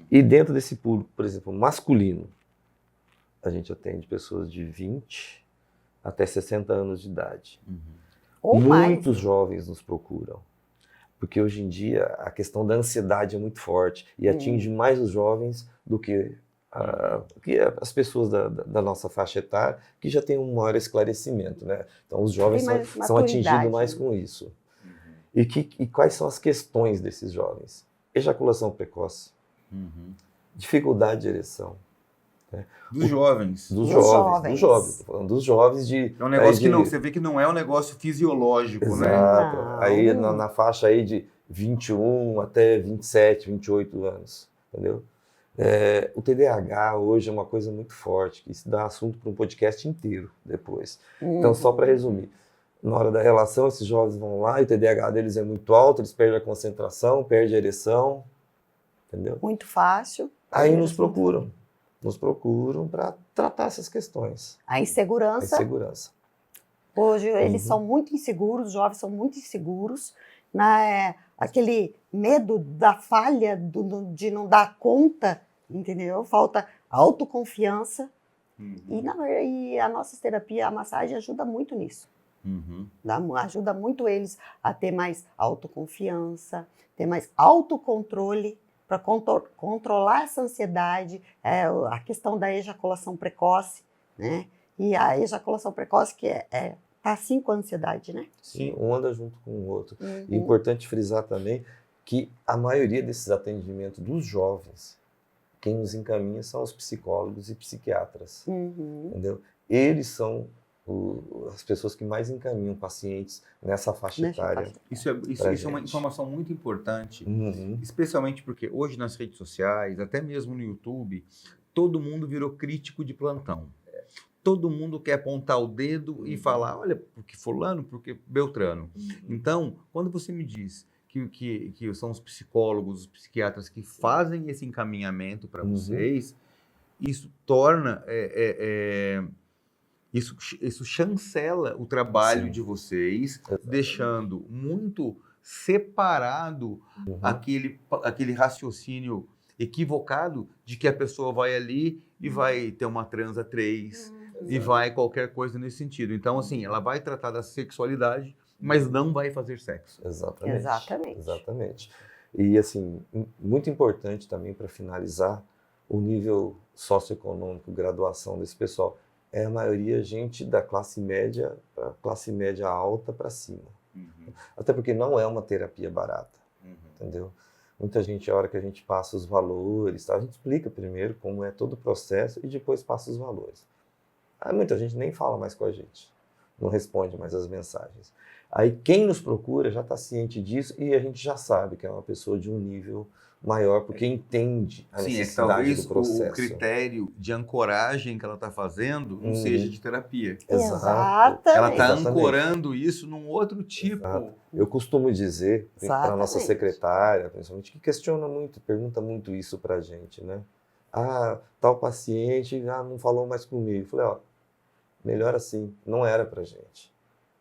E dentro desse público, por exemplo, masculino, a gente atende pessoas de 20 até 60 anos de idade. Ou mais. Muitos jovens nos procuram. Porque hoje em dia a questão da ansiedade é muito forte e atinge mais os jovens do que as pessoas da nossa faixa etária, que já têm um maior esclarecimento, né? Então os jovens Tem mais são atingidos maturidade, mais né? com isso. E quais são as questões desses jovens? Ejaculação precoce, dificuldade de ereção. Dos jovens. Dos Dos jovens. jovens. Tô falando dos jovens de... É um negócio que de- não, você vê que não é um negócio fisiológico, né? Exato. Não. Aí na faixa aí de 21 até 27, 28 anos, entendeu? O TDAH hoje é uma coisa muito forte, que isso dá assunto para um podcast inteiro depois. Então, só para resumir, na hora da relação, esses jovens vão lá e o TDAH deles é muito alto, eles perdem a concentração, perdem a ereção, entendeu? Muito fácil. Aí nos procuram para tratar essas questões. A A insegurança. insegurança. Hoje eles são muito inseguros, os jovens são muito inseguros, né? Aquele medo da falha, de não dar conta, entendeu? Falta autoconfiança. E a nossa terapia, a massagem, ajuda muito nisso. Ajuda muito eles a ter mais autoconfiança, ter mais autocontrole, para controlar essa ansiedade, a questão da ejaculação precoce, né? E a ejaculação precoce que tá assim com a ansiedade, né? Sim, um anda junto com o outro. E é importante frisar também que a maioria desses atendimentos dos jovens, quem nos encaminha são os psicólogos e psiquiatras, entendeu? Eles são as pessoas que mais encaminham pacientes nessa faixa etária. Isso é uma informação muito importante, especialmente porque hoje nas redes sociais, até mesmo no YouTube, todo mundo virou crítico de plantão. Todo mundo quer apontar o dedo e falar, olha, porque fulano, porque Beltrano. Então, quando você me diz que são os psicólogos, os psiquiatras que fazem esse encaminhamento para vocês, isso torna... Isso chancela o trabalho de vocês, deixando muito separado aquele raciocínio equivocado de que a pessoa vai ali e vai ter uma transa 3 e vai qualquer coisa nesse sentido. Então, assim, ela vai tratar da sexualidade, mas não vai fazer sexo. Exatamente. Exatamente. Exatamente. E, assim, muito importante também para finalizar, o nível socioeconômico, graduação desse pessoal. É a maioria gente da classe média alta para cima. Até porque não é uma terapia barata, entendeu? Muita gente, a hora que a gente passa os valores, tá? A gente explica primeiro como é todo o processo e depois passa os valores. Aí muita gente nem fala mais com a gente, não responde mais as mensagens. Aí quem nos procura já está ciente disso e a gente já sabe que é uma pessoa de um nível maior, porque entende a necessidade talvez do processo. o critério de ancoragem que ela está fazendo não seja de terapia. Exato. Ela está Exatamente. ancorando isso num outro tipo. Exato. Eu costumo dizer para a nossa Exatamente. secretária, principalmente, que questiona muito, pergunta muito isso para a gente, né? Ah, tal paciente não falou mais comigo. Eu falei, ó, melhor assim, não era para gente.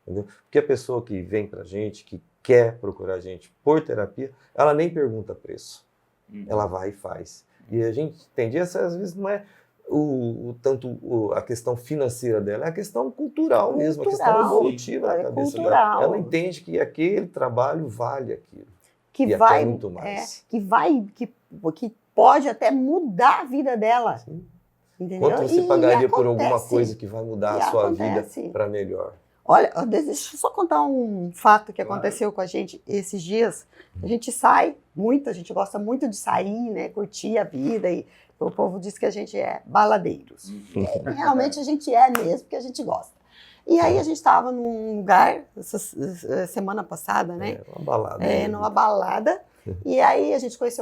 Entendeu? Porque a pessoa que vem para a gente, que quer procurar a gente por terapia, ela nem pergunta preço. Ela vai e faz. E a gente entende, às vezes não é a questão financeira dela, é a questão cultural mesmo, a questão evolutiva da cabeça dela. Ela entende que aquele trabalho vale aquilo. Que e vai, até muito mais. que pode até mudar a vida dela. Sim. Entendeu? Quanto você pagaria por alguma acontece. coisa que vai mudar E a sua acontece. vida para melhor? Olha, deixa eu só contar um fato que aconteceu com a gente esses dias. A gente sai muito, a gente gosta muito de sair, né, curtir a vida, e o povo diz que a gente é baladeiros. Realmente a gente é mesmo, porque a gente gosta. E aí a gente estava num lugar, semana passada, né? Uma balada. Numa balada. E aí a gente conhece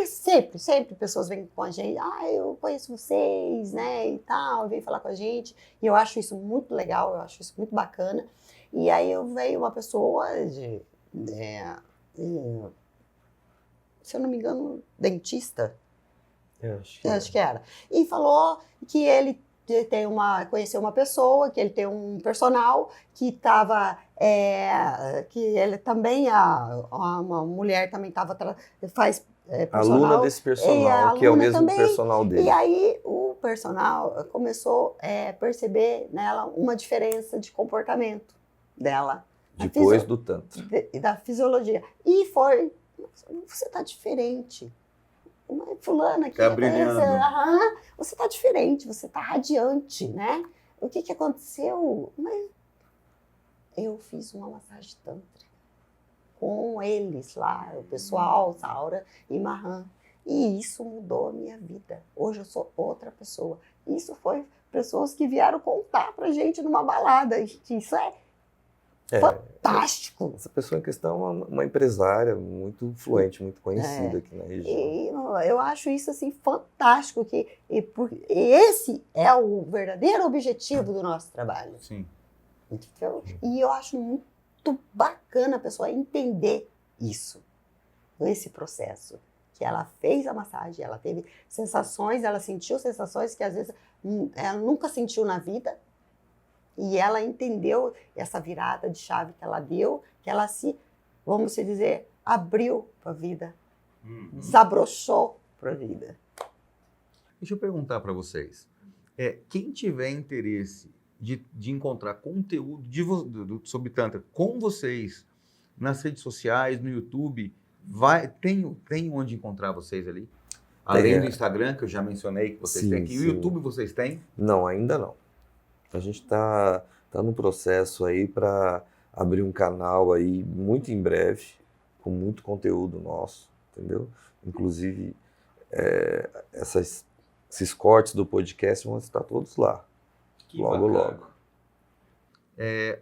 sempre pessoas vêm com a gente, eu conheço vocês, né, e tal, vem falar com a gente, e eu acho isso muito legal, eu acho isso muito bacana. E aí veio uma pessoa se eu não me engano, dentista, acho que era, e falou que ele conheceu uma pessoa, que ele tem um personal que estava, que ele também, uma mulher também faz personal. Aluna desse personal, que é o mesmo também, personal dele. E aí o personal começou a perceber nela uma diferença de comportamento dela. Depois do tanto. Da fisiologia. E foi, você está diferente. Fulana aqui, tá brilhando. Você está diferente, você está radiante, né? O que aconteceu? Mas eu fiz uma massagem tântrica com eles lá, o pessoal, Saura e Mahan, e isso mudou a minha vida. Hoje eu sou outra pessoa. Isso foi pessoas que vieram contar pra gente numa balada. Isso é fantástico. Essa pessoa em questão é uma empresária muito influente, muito conhecida aqui na região. E eu acho isso assim fantástico, e esse é o verdadeiro objetivo do nosso trabalho. Sim. Entendeu? E eu acho muito bacana a pessoa entender isso, esse processo. Que ela fez a massagem, ela teve sensações, ela sentiu sensações que às vezes ela nunca sentiu na vida. E ela entendeu essa virada de chave que ela deu, que ela vamos dizer, abriu para a vida, desabrochou para a vida. Deixa eu perguntar para vocês. Quem tiver interesse de encontrar conteúdo sobre Tantra com vocês nas redes sociais, no YouTube, tem onde encontrar vocês ali? Além do Instagram, que eu já mencionei que vocês têm aqui. O YouTube vocês têm? Não, ainda não. A gente está no processo aí para abrir um canal aí muito em breve, com muito conteúdo nosso, entendeu? Inclusive, esses cortes do podcast vão estar todos lá, logo.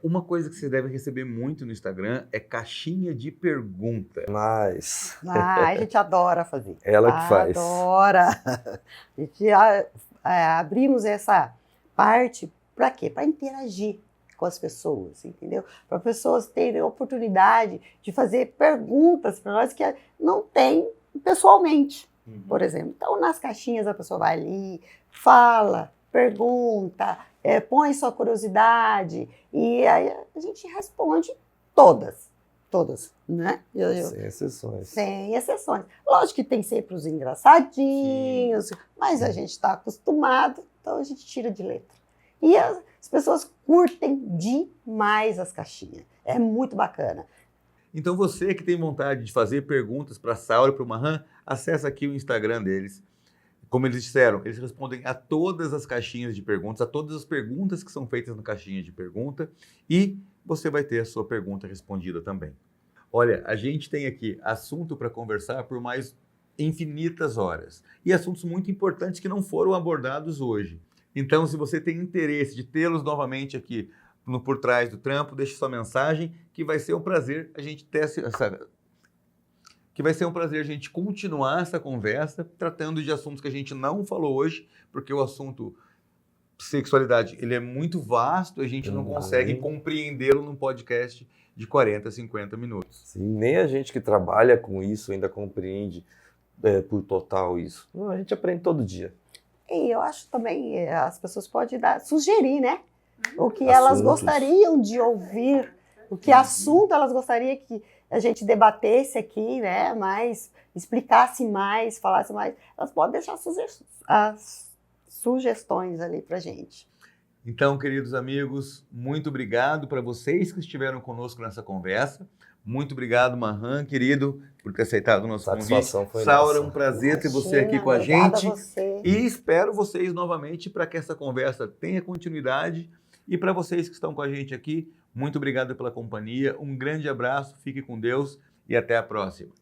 Uma coisa que você deve receber muito no Instagram é caixinha de pergunta. Mas... a gente adora fazer. Ela que faz. Adora. A gente abrimos essa parte para quê? Para interagir com as pessoas, entendeu? Para pessoas terem a oportunidade de fazer perguntas para nós que não tem pessoalmente, por exemplo. Então, nas caixinhas a pessoa vai ali, fala, pergunta, põe sua curiosidade e aí a gente responde todas. todas, né? Sem exceções. Sem exceções. Lógico que tem sempre os engraçadinhos, mas a gente está acostumado, então a gente tira de letra. E as pessoas curtem demais as caixinhas. É muito bacana. Então você que tem vontade de fazer perguntas para a Saura e para o Mahan, acessa aqui o Instagram deles. Como eles disseram, eles respondem a todas as caixinhas de perguntas, a todas as perguntas que são feitas na caixinha de pergunta, e você vai ter a sua pergunta respondida também. Olha, a gente tem aqui assunto para conversar por mais infinitas horas, e assuntos muito importantes que não foram abordados hoje. Então, se você tem interesse de tê-los novamente aqui no Por Trás do Trampo, deixe sua mensagem, que vai ser um prazer a gente ter a gente continuar essa conversa, tratando de assuntos que a gente não falou hoje, porque o assunto sexualidade, ele é muito vasto, a gente não consegue compreendê-lo num podcast de 40, 50 minutos. Sim, nem a gente que trabalha com isso ainda compreende por total isso. Não, a gente aprende todo dia. E eu acho também, as pessoas podem sugerir, né? O que elas gostariam de ouvir, o que assunto elas gostariam que a gente debatesse aqui, né? Mais, explicasse mais, falasse mais. Elas podem deixar as sugestões ali pra gente. Então, queridos amigos, muito obrigado para vocês que estiveram conosco nessa conversa. Muito obrigado, Mahan, querido, por ter aceitado o nosso convite. Saura, um prazer ter você aqui com a gente. E espero vocês novamente para que essa conversa tenha continuidade. E para vocês que estão com a gente aqui, muito obrigado pela companhia. Um grande abraço, fique com Deus e até a próxima.